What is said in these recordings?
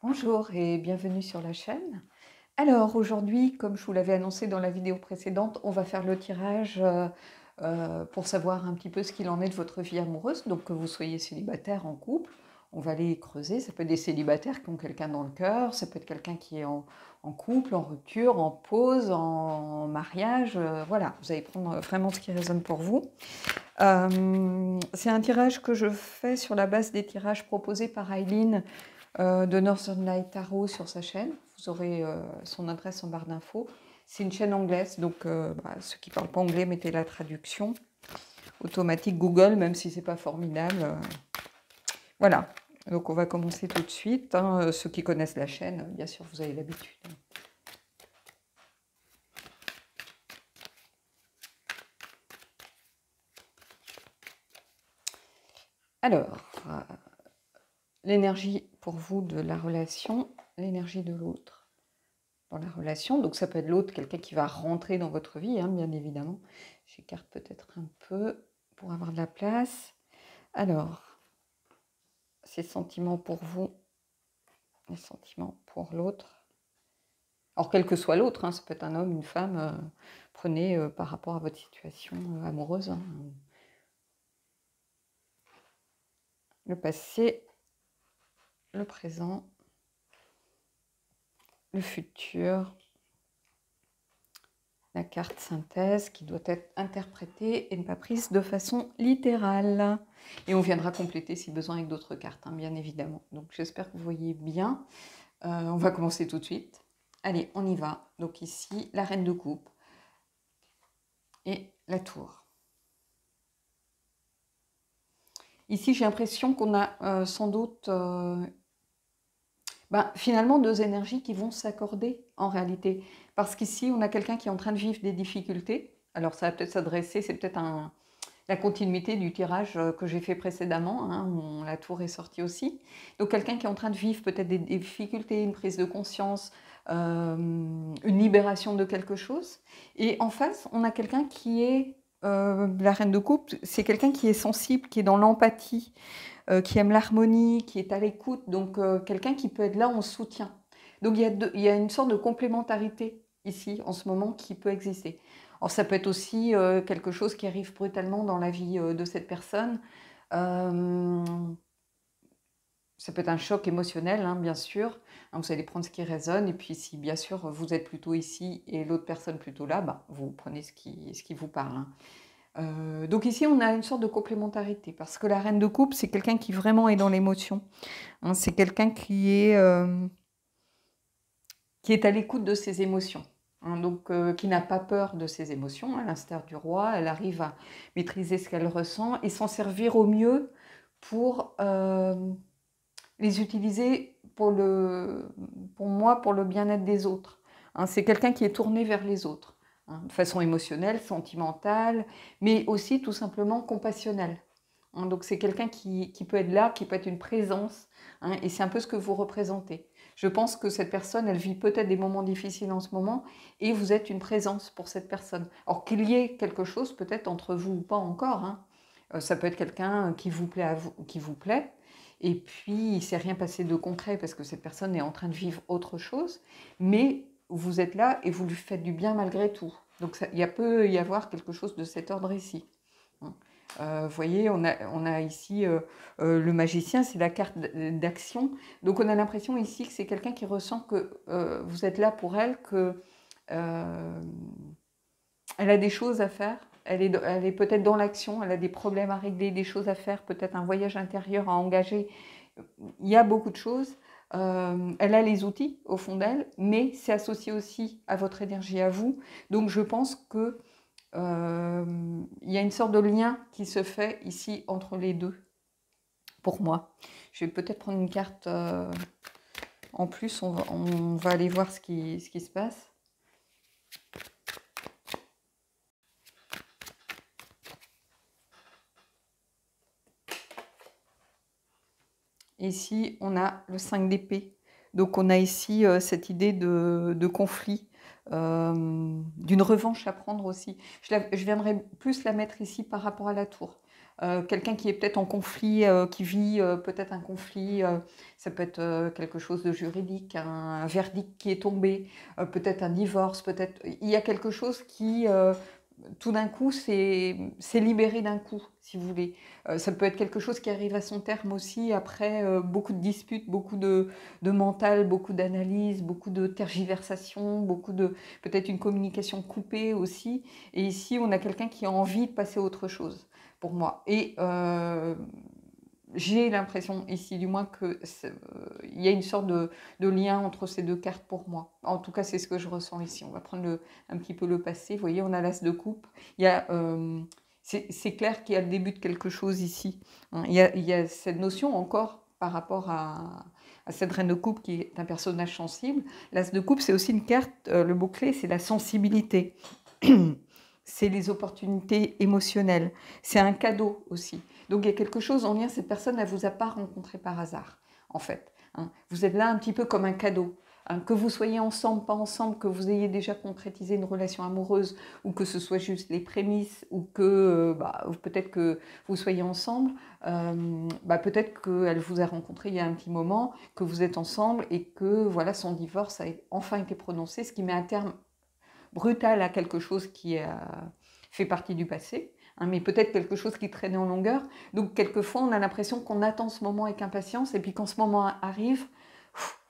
Bonjour et bienvenue sur la chaîne. Alors aujourd'hui, comme je vous l'avais annoncé dans la vidéo précédente, on va faire le tirage pour savoir un petit peu ce qu'il en est de votre vie amoureuse. Donc que vous soyez célibataire, en couple, on va aller creuser. Ça peut être des célibataires qui ont quelqu'un dans le cœur, ça peut être quelqu'un qui est en couple, en rupture, en pause, en mariage. Voilà, vous allez prendre vraiment ce qui résonne pour vous. C'est un tirage que je fais sur la base des tirages proposés par Aileen de Northern Light Tarot sur sa chaîne. Vous aurez son adresse en barre d'infos. C'est une chaîne anglaise, donc ceux qui ne parlent pas anglais, mettez la traduction automatique Google, même si c'est pas formidable. Voilà, donc on va commencer tout de suite. Ceux qui connaissent la chaîne, bien sûr, vous avez l'habitude. Alors, l'énergie pour vous de la relation, l'énergie de l'autre dans la relation. Donc ça peut être l'autre, quelqu'un qui va rentrer dans votre vie, bien évidemment. J'écarte peut-être un peu pour avoir de la place. Alors, ces sentiments pour vous, les sentiments pour l'autre. Alors, quel que soit l'autre, ça peut être un homme, une femme, prenez par rapport à votre situation amoureuse. Le passé, le présent, le futur, la carte synthèse qui doit être interprétée et ne pas prise de façon littérale. Et on viendra compléter si besoin avec d'autres cartes, bien évidemment. Donc j'espère que vous voyez bien. On va commencer tout de suite. Allez, on y va. Donc ici, la reine de coupe et la tour. Ici, j'ai l'impression qu'on a sans doute finalement deux énergies qui vont s'accorder en réalité. Parce qu'ici, on a quelqu'un qui est en train de vivre des difficultés. Alors ça va peut-être s'adresser, c'est peut-être la continuité du tirage que j'ai fait précédemment, où la tour est sortie aussi. Donc quelqu'un qui est en train de vivre peut-être des difficultés, une prise de conscience, une libération de quelque chose. Et en face, on a quelqu'un qui est, la reine de coupe, c'est quelqu'un qui est sensible, qui est dans l'empathie, qui aime l'harmonie, qui est à l'écoute, donc quelqu'un qui peut être là en soutien. Donc il y a une sorte de complémentarité ici, en ce moment, qui peut exister. Alors ça peut être aussi quelque chose qui arrive brutalement dans la vie de cette personne. Ça peut être un choc émotionnel, bien sûr. Vous allez prendre ce qui résonne, et puis si bien sûr vous êtes plutôt ici et l'autre personne plutôt là, vous prenez ce qui vous parle. Donc ici, on a une sorte de complémentarité, parce que la reine de coupe, c'est quelqu'un qui vraiment est dans l'émotion. C'est quelqu'un qui est à l'écoute de ses émotions. Donc qui n'a pas peur de ses émotions, à l'instar du roi. Elle arrive à maîtriser ce qu'elle ressent et s'en servir au mieux pour les utiliser pour moi, pour le bien-être des autres. C'est quelqu'un qui est tourné vers les autres, de façon émotionnelle, sentimentale, mais aussi tout simplement compassionnelle. Donc c'est quelqu'un qui peut être là, qui peut être une présence, et c'est un peu ce que vous représentez. Je pense que cette personne, elle vit peut-être des moments difficiles en ce moment, et vous êtes une présence pour cette personne. Alors qu'il y ait quelque chose peut-être entre vous ou pas encore, ça peut être quelqu'un qui vous plaît, qui vous plaît, et puis il ne s'est rien passé de concret parce que cette personne est en train de vivre autre chose, mais vous êtes là et vous lui faites du bien malgré tout. Donc il peut y avoir quelque chose de cet ordre ici. Vous voyez, on a ici le magicien, c'est la carte d'action. Donc on a l'impression ici que c'est quelqu'un qui ressent que vous êtes là pour elle, que elle a des choses à faire. Elle est peut-être dans l'action, elle a des problèmes à régler, des choses à faire, peut-être un voyage intérieur à engager. Il y a beaucoup de choses. Elle a les outils au fond d'elle, mais c'est associé aussi à votre énergie à vous. Donc je pense que il y a une sorte de lien qui se fait ici entre les deux, pour moi. Je vais peut-être prendre une carte en plus, on va aller voir ce qui se passe. Ici, on a le 5 d'épée. Donc on a ici cette idée de conflit, d'une revanche à prendre aussi. Je viendrai plus la mettre ici par rapport à la tour. quelqu'un qui est peut-être en conflit, qui vit peut-être un conflit, ça peut être quelque chose de juridique, un verdict qui est tombé, peut-être un divorce, peut-être il y a quelque chose qui tout d'un coup c'est libéré d'un coup, si vous voulez. Ça peut être quelque chose qui arrive à son terme aussi après beaucoup de disputes, beaucoup de mental, beaucoup d'analyse, beaucoup de tergiversation, beaucoup de peut-être une communication coupée aussi. Et ici, on a quelqu'un qui a envie de passer à autre chose, pour moi. Et j'ai l'impression ici, du moins, il y a une sorte de lien entre ces deux cartes pour moi. En tout cas, c'est ce que je ressens ici. On va prendre un petit peu le passé. Vous voyez, on a l'as de coupe. Il y a, c'est clair qu'il y a le début de quelque chose ici. Hein. Il y a cette notion encore par rapport à cette reine de coupe qui est un personnage sensible. L'as de coupe, c'est aussi une carte, le mot-clé, c'est la sensibilité. C'est les opportunités émotionnelles. C'est un cadeau aussi. Donc il y a quelque chose en lien, cette personne, elle ne vous a pas rencontré par hasard, en fait. Hein. Vous êtes là un petit peu comme un cadeau. Hein. Que vous soyez ensemble, pas ensemble, que vous ayez déjà concrétisé une relation amoureuse, ou que ce soit juste les prémices, ou que peut-être que vous soyez ensemble, peut-être qu'elle vous a rencontré il y a un petit moment, que vous êtes ensemble, et que voilà, son divorce a enfin été prononcé, ce qui met un terme brutal à quelque chose qui fait partie du passé, hein, mais peut-être quelque chose qui traînait en longueur. Donc quelquefois, on a l'impression qu'on attend ce moment avec impatience, et puis quand ce moment arrive,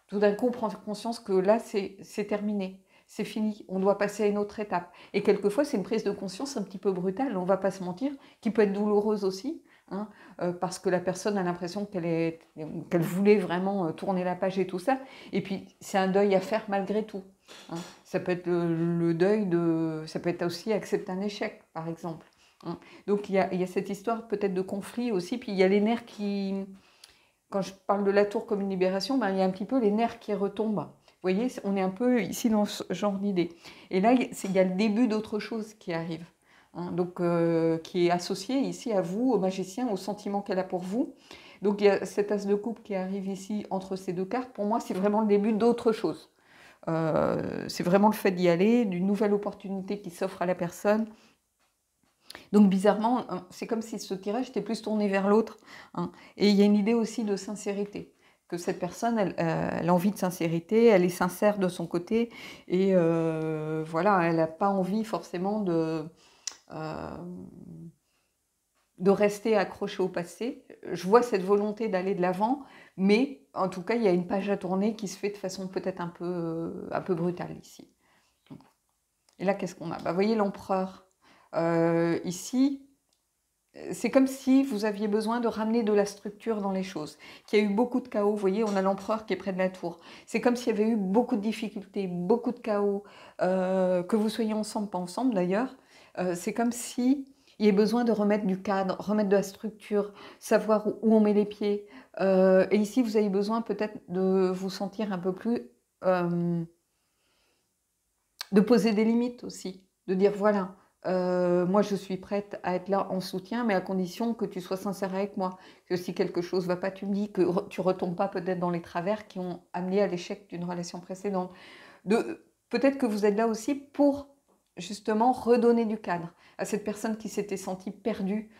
tout d'un coup, on prend conscience que là, c'est terminé, c'est fini, on doit passer à une autre étape. Et quelquefois, c'est une prise de conscience un petit peu brutale, on ne va pas se mentir, qui peut être douloureuse aussi, hein, parce que la personne a l'impression qu'elle voulait vraiment tourner la page et tout ça. Et puis, c'est un deuil à faire malgré tout. Hein. Ça peut être le deuil ça peut être aussi accepter un échec, par exemple. Hein. Donc, il y a cette histoire peut-être de conflit aussi, puis il y a les nerfs qui... Quand je parle de la tour comme une libération, il y a un petit peu les nerfs qui retombent. Vous voyez, on est un peu ici dans ce genre d'idée. Et là, il y a le début d'autre chose qui arrive. Hein, donc, qui est associé ici à vous, au magicien, au sentiment qu'elle a pour vous. Donc, il y a cet as de coupe qui arrive ici entre ces deux cartes. Pour moi, c'est vraiment le début d'autre chose. C'est vraiment le fait d'y aller, d'une nouvelle opportunité qui s'offre à la personne. Donc bizarrement, c'est comme si ce tirage était plus tourné vers l'autre. Hein. Et il y a une idée aussi de sincérité, que cette personne, elle a envie de sincérité, elle est sincère de son côté, et voilà, elle n'a pas envie forcément euh, de rester accrochée au passé. Je vois cette volonté d'aller de l'avant, mais en tout cas, il y a une page à tourner qui se fait de façon peut-être un peu brutale ici. Et là, qu'est-ce qu'on a ? Vous voyez l'empereur. Ici, c'est comme si vous aviez besoin de ramener de la structure dans les choses, qu'il y a eu beaucoup de chaos. Vous voyez, on a l'empereur qui est près de la tour. C'est comme s'il y avait eu beaucoup de difficultés, beaucoup de chaos, que vous soyez ensemble, pas ensemble d'ailleurs. C'est comme si il y avait besoin de remettre du cadre, remettre de la structure, savoir où on met les pieds. Et ici, vous avez besoin peut-être de vous sentir un peu plus... de poser des limites aussi, de dire voilà, moi je suis prête à être là en soutien, mais à condition que tu sois sincère avec moi, que si quelque chose ne va pas, tu me dis, que tu ne retombes pas peut-être dans les travers qui ont amené à l'échec d'une relation précédente. Peut-être que vous êtes là aussi pour justement redonner du cadre à cette personne qui s'était sentie perdue,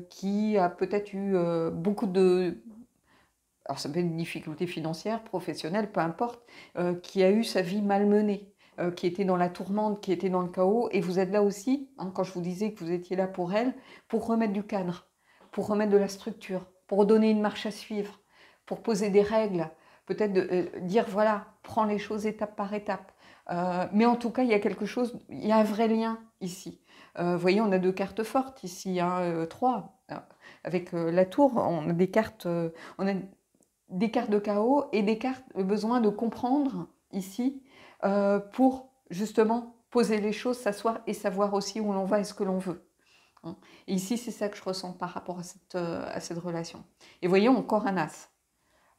qui a peut-être eu beaucoup de... Alors ça peut être une difficulté financière, professionnelle, peu importe, qui a eu sa vie malmenée, qui était dans la tourmente, qui était dans le chaos. Et vous êtes là aussi, hein, quand je vous disais que vous étiez là pour elle, pour remettre du cadre, pour remettre de la structure, pour donner une marche à suivre, pour poser des règles, peut-être dire voilà, prends les choses étape par étape. Mais en tout cas, il y a quelque chose, il y a un vrai lien ici. Vous voyez, on a deux cartes fortes ici, hein, trois. Avec la tour, on a des cartes, on a des cartes de chaos et des cartes besoin de comprendre ici pour justement poser les choses, s'asseoir et savoir aussi où l'on va et ce que l'on veut. Hein. Et ici, c'est ça que je ressens par rapport à cette relation. Et voyons encore un as.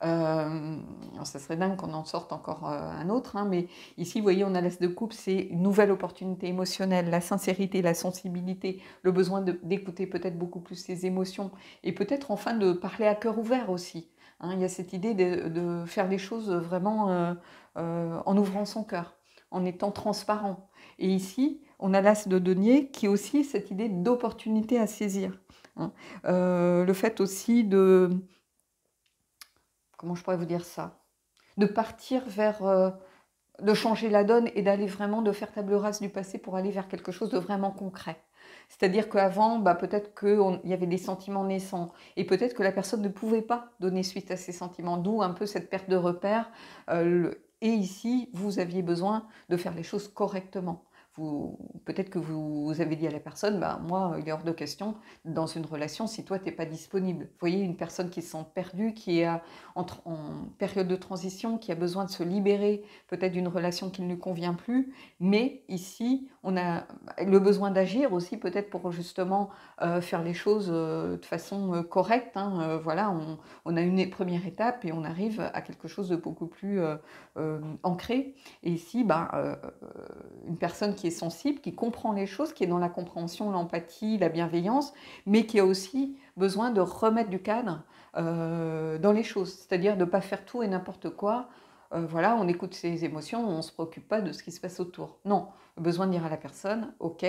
Ça serait dingue qu'on en sorte encore un autre, hein, mais ici, vous voyez, on a l'as de coupe, c'est une nouvelle opportunité émotionnelle, la sincérité, la sensibilité, le besoin d'écouter peut-être beaucoup plus ses émotions et peut-être enfin de parler à cœur ouvert aussi. Hein, il y a cette idée de faire les choses vraiment en ouvrant son cœur, en étant transparent. Et ici, on a l'as de denier qui est aussi cette idée d'opportunité à saisir. hein. Le fait aussi de... Comment je pourrais vous dire ça? De partir vers... de changer la donne et d'aller vraiment, de faire table rase du passé pour aller vers quelque chose de vraiment concret. C'est-à-dire qu'avant, bah, peut-être qu'il y avait des sentiments naissants et peut-être que la personne ne pouvait pas donner suite à ces sentiments, d'où un peu cette perte de repère. Et ici, vous aviez besoin de faire les choses correctement. Peut-être que vous avez dit à la personne, bah, moi, il est hors de question dans une relation si toi, tu n'es pas disponible. Vous voyez, une personne qui se sent perdue, qui est en période de transition, qui a besoin de se libérer peut-être d'une relation qui ne lui convient plus, mais ici, on a le besoin d'agir aussi peut-être pour justement faire les choses de façon correcte, hein. Voilà, on a une première étape et on arrive à quelque chose de beaucoup plus ancré. Et ici, une personne qui est sensible, qui comprend les choses, qui est dans la compréhension, l'empathie, la bienveillance, mais qui a aussi besoin de remettre du cadre dans les choses, c'est-à-dire de ne pas faire tout et n'importe quoi. Voilà, on écoute ses émotions, on ne se préoccupe pas de ce qui se passe autour. Non, besoin de dire à la personne, ok,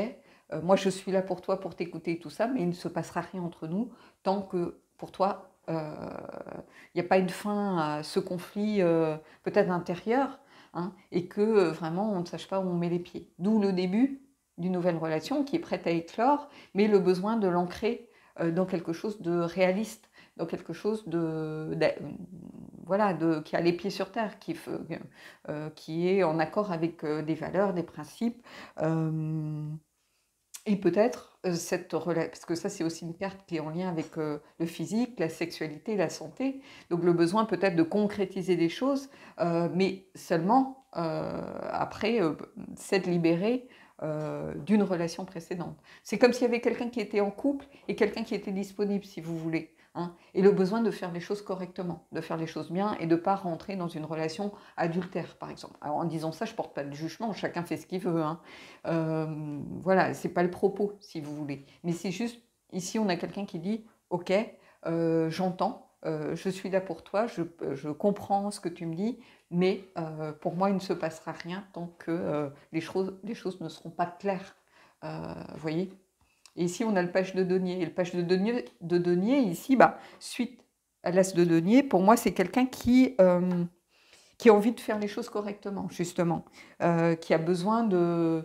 moi je suis là pour toi, pour t'écouter et tout ça, mais il ne se passera rien entre nous tant que pour toi, il n'y a pas une fin à ce conflit peut-être intérieur, hein, et que vraiment on ne sache pas où on met les pieds. D'où le début d'une nouvelle relation qui est prête à éclore, mais le besoin de l'ancrer dans quelque chose de réaliste, dans quelque chose voilà, qui a les pieds sur terre, qui est en accord avec des valeurs, des principes. Et peut-être parce que ça c'est aussi une carte qui est en lien avec le physique, la sexualité, la santé, donc le besoin peut-être de concrétiser des choses, mais seulement après s'être libéré d'une relation précédente. C'est comme s'il y avait quelqu'un qui était en couple et quelqu'un qui était disponible, si vous voulez. Hein, et le besoin de faire les choses correctement, de faire les choses bien et de ne pas rentrer dans une relation adultère, par exemple. Alors, en disant ça, je ne porte pas de jugement, chacun fait ce qu'il veut. Hein. Voilà, c'est pas le propos, si vous voulez. Mais c'est juste, ici, on a quelqu'un qui dit, ok, j'entends, je suis là pour toi, je comprends ce que tu me dis, mais pour moi, il ne se passera rien tant que les choses ne seront pas claires. Vous voyez? Et ici, on a le page de denier. Et le page de denier ici, suite à l'as de denier, pour moi, c'est quelqu'un qui a envie de faire les choses correctement, justement, qui a besoin euh,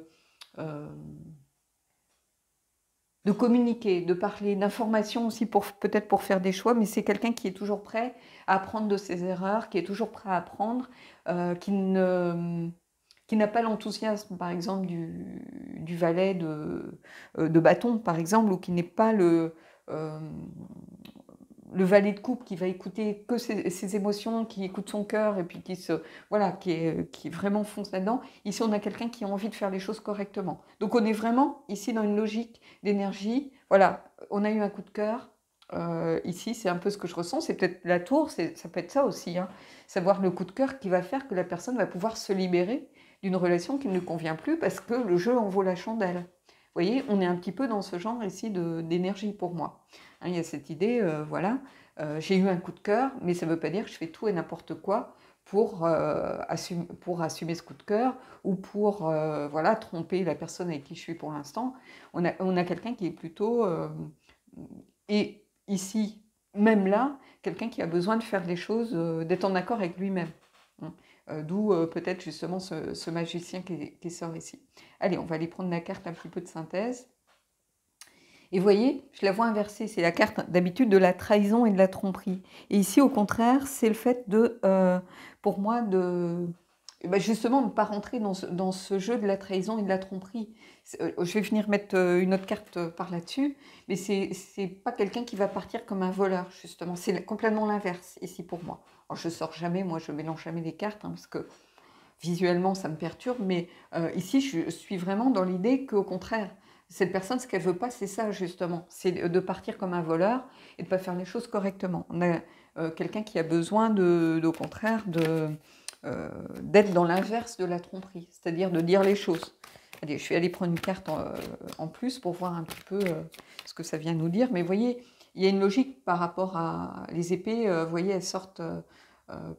de communiquer, de parler, d'informations aussi, peut-être pour faire des choix, mais c'est quelqu'un qui est toujours prêt à apprendre de ses erreurs, qui est toujours prêt à apprendre, qui n'a pas l'enthousiasme, par exemple, du valet de bâton, par exemple, ou qui n'est pas le valet de coupe qui va écouter que ses émotions, qui écoute son cœur et puis voilà, qui vraiment fonce là-dedans. Ici, on a quelqu'un qui a envie de faire les choses correctement. Donc, on est vraiment ici dans une logique d'énergie. Voilà, on a eu un coup de cœur. Ici, c'est un peu ce que je ressens. C'est peut-être la tour, ça peut être ça aussi. Hein. Savoir le coup de cœur qui va faire que la personne va pouvoir se libérer d'une relation qui ne lui convient plus parce que le jeu en vaut la chandelle. Vous voyez, on est un petit peu dans ce genre ici d'énergie pour moi. Hein, il y a cette idée, voilà, j'ai eu un coup de cœur, mais ça ne veut pas dire que je fais tout et n'importe quoi pour assumer ce coup de cœur ou pour voilà, tromper la personne avec qui je suis pour l'instant. On a quelqu'un qui est plutôt, et ici, même là, quelqu'un qui a besoin de faire les choses, d'être en accord avec lui-même. Hein. D'où peut-être justement ce magicien qui sort ici. Allez, on va aller prendre la carte un petit peu de synthèse. Et vous voyez, je la vois inversée, c'est la carte d'habitude de la trahison et de la tromperie. Et ici, au contraire, c'est le fait pour moi, justement, de ne pas rentrer dans ce jeu de la trahison et de la tromperie. Je vais venir mettre une autre carte par là-dessus, mais c'est pas quelqu'un qui va partir comme un voleur, justement. C'est complètement l'inverse, ici, pour moi. Alors, je sors jamais, moi, je mélange jamais les cartes, hein, parce que visuellement, ça me perturbe, mais ici, je suis vraiment dans l'idée qu'au contraire, cette personne, ce qu'elle veut pas, c'est ça, justement. C'est de partir comme un voleur et de ne pas faire les choses correctement. On a quelqu'un qui a besoin, au contraire, d'être dans l'inverse de la tromperie, c'est-à-dire de dire les choses. Allez, je vais aller prendre une carte en plus pour voir un petit peu ce que ça vient nous dire. Mais vous voyez, il y a une logique par rapport à les épées. Vous voyez, elles sortent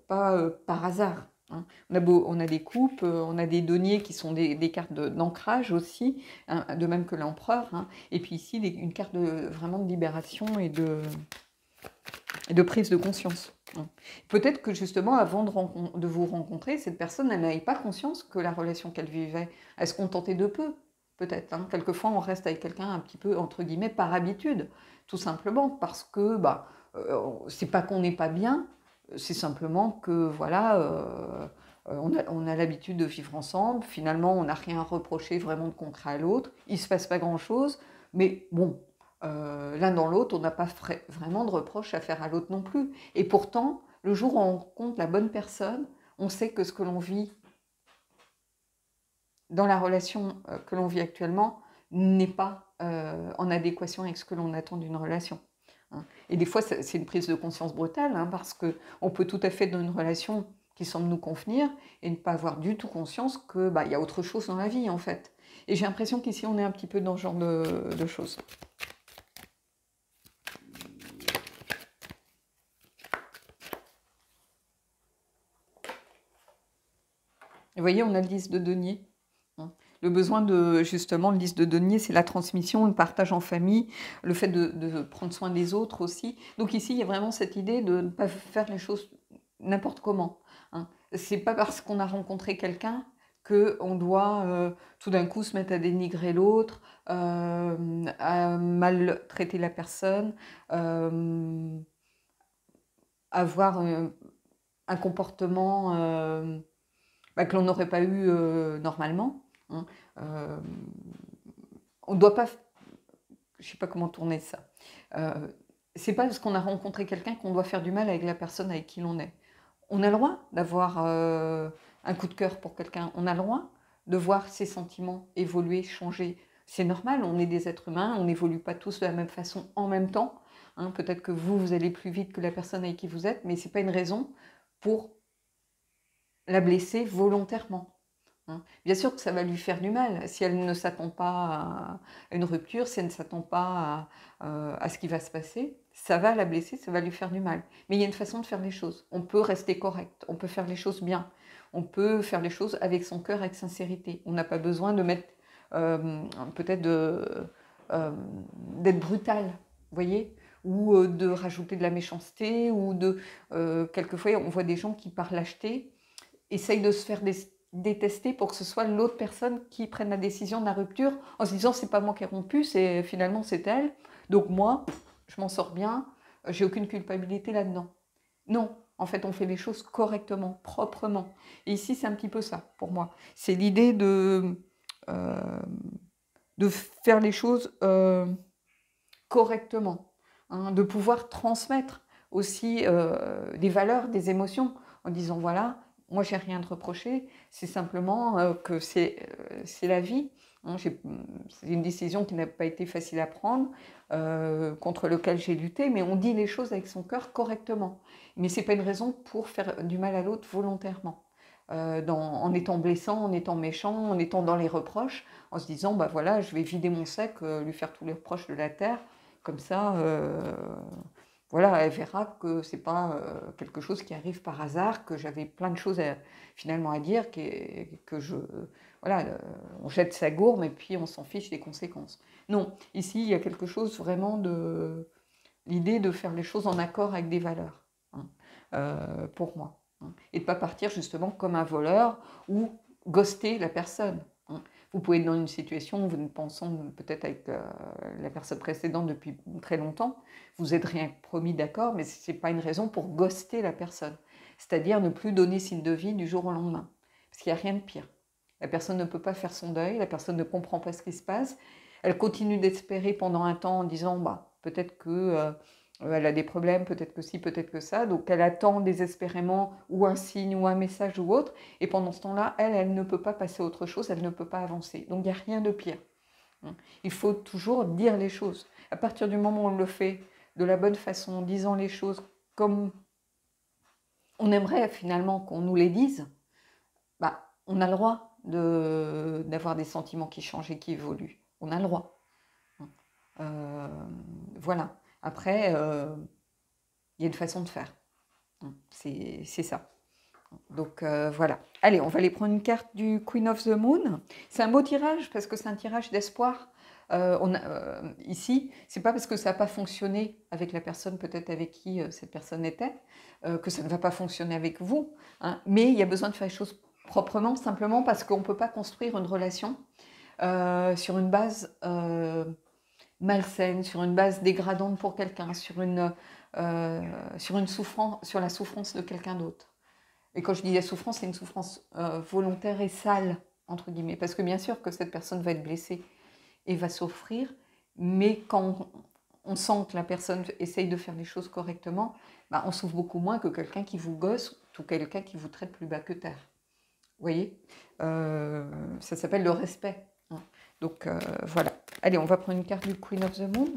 pas par hasard. Hein. On a des coupes, on a des deniers qui sont des cartes d'ancrage aussi, hein, de même que l'empereur. Hein. Et puis ici, une carte vraiment de libération et de prise de conscience. Hein. Peut-être que justement, avant de vous rencontrer, cette personne, elle n'avait pas conscience que la relation qu'elle vivait, elle se contentait de peu. Peut-être. Hein. Quelquefois, on reste avec quelqu'un un petit peu, entre guillemets, par habitude. Tout simplement parce que, c'est pas qu'on n'est pas bien, c'est simplement que, voilà, on a l'habitude de vivre ensemble. Finalement, on n'a rien à reprocher vraiment de concret à l'autre. Il se passe pas grand-chose. Mais bon, l'un dans l'autre, on n'a pas vraiment de reproches à faire à l'autre non plus. Et pourtant, le jour où on rencontre la bonne personne, on sait que ce que l'on vit dans la relation que l'on vit actuellement n'est pas en adéquation avec ce que l'on attend d'une relation. Hein. Et des fois, c'est une prise de conscience brutale, hein, parce qu'on peut tout à fait être dans une relation qui semble nous convenir et ne pas avoir du tout conscience qu'il y a autre chose dans la vie, en fait. Et j'ai l'impression qu'ici, on est un petit peu dans ce genre de choses. Vous voyez, on a le 10 de denier. Hein. Le besoin de, justement, le 10 de denier, c'est la transmission, le partage en famille, le fait de prendre soin des autres aussi. Donc ici, il y a vraiment cette idée de ne pas faire les choses n'importe comment. Hein. C'est pas parce qu'on a rencontré quelqu'un qu'on doit tout d'un coup se mettre à dénigrer l'autre, à maltraiter la personne, avoir un comportement que l'on n'aurait pas eu normalement. Hein. On ne doit pas, je ne sais pas comment tourner ça. C'est pas parce qu'on a rencontré quelqu'un qu'on doit faire du mal avec la personne avec qui l'on est. On a le droit d'avoir un coup de cœur pour quelqu'un. On a le droit de voir ses sentiments évoluer, changer. C'est normal, on est des êtres humains, on n'évolue pas tous de la même façon en même temps. Hein, peut-être que vous allez plus vite que la personne avec qui vous êtes, mais ce n'est pas une raison pour la blesser volontairement. Hein. Bien sûr que ça va lui faire du mal si elle ne s'attend pas à une rupture, si elle ne s'attend pas à ce qui va se passer. Ça va la blesser, ça va lui faire du mal. Mais il y a une façon de faire les choses. On peut rester correct, on peut faire les choses bien, on peut faire les choses avec son cœur, avec sincérité. On n'a pas besoin de mettre, peut-être d'être brutal, vous voyez, ou de rajouter de la méchanceté, ou quelquefois on voit des gens qui par lâcheté essayent de se faire détester pour que ce soit l'autre personne qui prenne la décision de la rupture en se disant c'est pas moi qui ai rompu, finalement c'est elle, donc moi je m'en sors bien, j'ai aucune culpabilité là-dedans. Non, en fait on fait les choses correctement, proprement. Et ici c'est un petit peu ça pour moi. C'est l'idée de faire les choses correctement, hein, de pouvoir transmettre aussi des valeurs, des émotions en disant voilà, moi j'ai rien de reprocher, c'est simplement que c'est la vie. Hein, c'est une décision qui n'a pas été facile à prendre, contre laquelle j'ai lutté, mais on dit les choses avec son cœur correctement. Mais ce n'est pas une raison pour faire du mal à l'autre volontairement. En étant blessant, en étant méchant, en étant dans les reproches, en se disant bah voilà, je vais vider mon sac, lui faire tous les reproches de la terre, comme ça, voilà, elle verra que c'est pas quelque chose qui arrive par hasard, que j'avais plein de choses finalement à dire, voilà, on jette sa gourme et puis on s'en fiche des conséquences. Non, ici, il y a quelque chose vraiment de l'idée de faire les choses en accord avec des valeurs, hein, pour moi. Hein, et de ne pas partir justement comme un voleur ou ghoster la personne. Hein. Vous pouvez être dans une situation où vous êtes pensant peut-être avec la personne précédente depuis très longtemps, vous êtes rien promis d'accord, mais ce n'est pas une raison pour ghoster la personne. C'est-à-dire ne plus donner signe de vie du jour au lendemain. Parce qu'il n'y a rien de pire. La personne ne peut pas faire son deuil, la personne ne comprend pas ce qui se passe, elle continue d'espérer pendant un temps en disant peut-être que elle a des problèmes, peut-être que ci, peut-être que ça, donc elle attend désespérément ou un signe ou un message ou autre, et pendant ce temps-là, elle ne peut pas passer à autre chose, elle ne peut pas avancer. Donc il n'y a rien de pire. Il faut toujours dire les choses. À partir du moment où on le fait de la bonne façon, en disant les choses comme on aimerait finalement qu'on nous les dise, on a le droit d'avoir des sentiments qui changent et qui évoluent. On a le droit. Voilà. Après, il y a une façon de faire. C'est ça. Donc voilà. Allez, on va aller prendre une carte du Queen of the Moon. C'est un beau tirage parce que c'est un tirage d'espoir. Ici, c'est pas parce que ça n'a pas fonctionné avec la personne peut-être avec qui cette personne était que ça ne va pas fonctionner avec vous. Hein. Mais il y a besoin de faire les choses proprement, simplement parce qu'on ne peut pas construire une relation sur une base malsaine, sur une base dégradante pour quelqu'un, sur une souffrance, sur la souffrance de quelqu'un d'autre. Et quand je dis la souffrance, c'est une souffrance volontaire et sale, entre guillemets. Parce que bien sûr que cette personne va être blessée et va souffrir, mais quand on sent que la personne essaye de faire les choses correctement, bah, on souffre beaucoup moins que quelqu'un qui vous gosse ou quelqu'un qui vous traite plus bas que terre. Vous voyez ça s'appelle le respect. Hein. Donc voilà. Allez, on va prendre une carte du Queen of the Moon.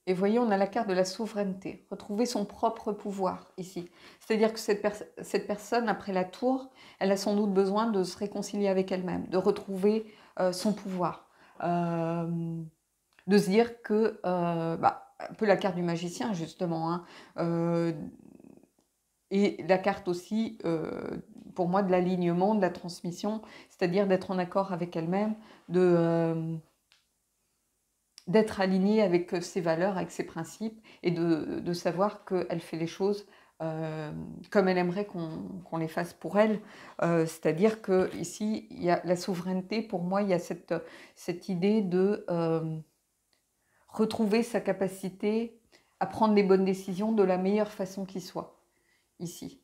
Et voyez, on a la carte de la souveraineté. Retrouver son propre pouvoir ici. C'est-à-dire que cette personne, après la tour, elle a sans doute besoin de se réconcilier avec elle-même, de retrouver son pouvoir. De se dire que, un peu la carte du magicien, justement, hein, et la carte aussi, pour moi, de l'alignement, de la transmission, c'est-à-dire d'être en accord avec elle-même, d'être alignée avec ses valeurs, avec ses principes, et de savoir qu'elle fait les choses comme elle aimerait qu'on les fasse pour elle. C'est-à-dire qu'ici, il y a la souveraineté, pour moi, il y a cette idée de retrouver sa capacité à prendre les bonnes décisions de la meilleure façon qui soit, ici.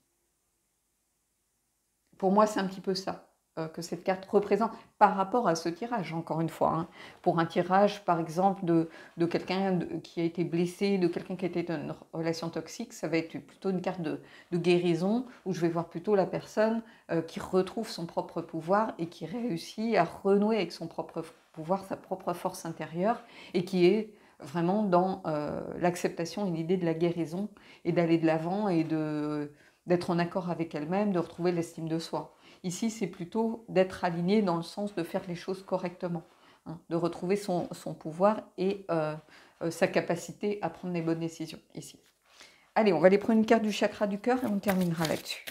Pour moi, c'est un petit peu ça que cette carte représente par rapport à ce tirage, encore une fois. Hein. Pour un tirage, par exemple, de quelqu'un qui a été blessé, de quelqu'un qui a été dans une relation toxique, ça va être plutôt une carte de guérison, où je vais voir plutôt la personne qui retrouve son propre pouvoir et qui réussit à renouer avec son propre pouvoir, sa propre force intérieure, et qui est vraiment dans l'acceptation et l'idée de la guérison, et d'aller de l'avant et d'être en accord avec elle-même, de retrouver l'estime de soi. Ici, c'est plutôt d'être aligné dans le sens de faire les choses correctement, hein, de retrouver son pouvoir et sa capacité à prendre les bonnes décisions, ici. Allez, on va aller prendre une carte du chakra du cœur et on terminera là-dessus.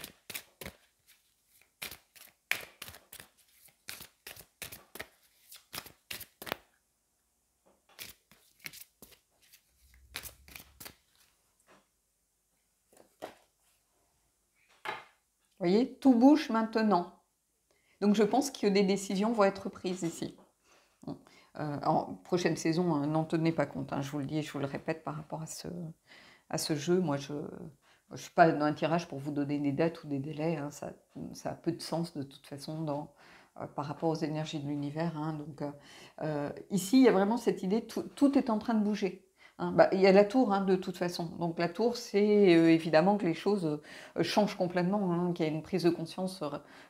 Vous voyez, tout bouge maintenant. Donc je pense que des décisions vont être prises ici. En prochaine saison, n'en tenez pas compte, hein, je vous le dis et je vous le répète par rapport à ce jeu. Moi, je ne suis pas dans un tirage pour vous donner des dates ou des délais. Hein, ça a peu de sens de toute façon par rapport aux énergies de l'univers. Hein, donc ici, il y a vraiment cette idée, tout est en train de bouger. Hein. Il y a la tour, hein, de toute façon. Donc la tour, c'est évidemment que les choses changent complètement, hein, qu'il y a une prise de conscience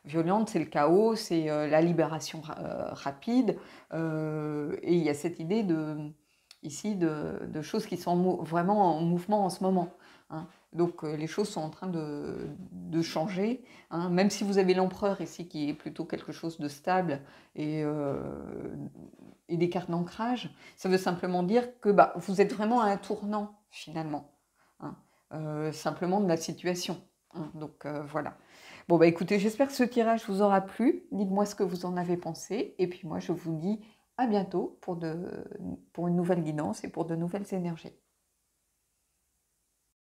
violente, c'est le chaos, c'est la libération rapide. Et il y a cette idée ici de choses qui sont vraiment en mouvement en ce moment. Hein. Donc les choses sont en train de changer. Hein. Même si vous avez l'empereur ici qui est plutôt quelque chose de stable et des cartes d'ancrage, ça veut simplement dire que vous êtes vraiment à un tournant finalement. Hein. Simplement de la situation. Hein. Donc voilà. Bon écoutez, j'espère que ce tirage vous aura plu. Dites-moi ce que vous en avez pensé. Et puis moi je vous dis à bientôt pour une nouvelle guidance et pour de nouvelles énergies.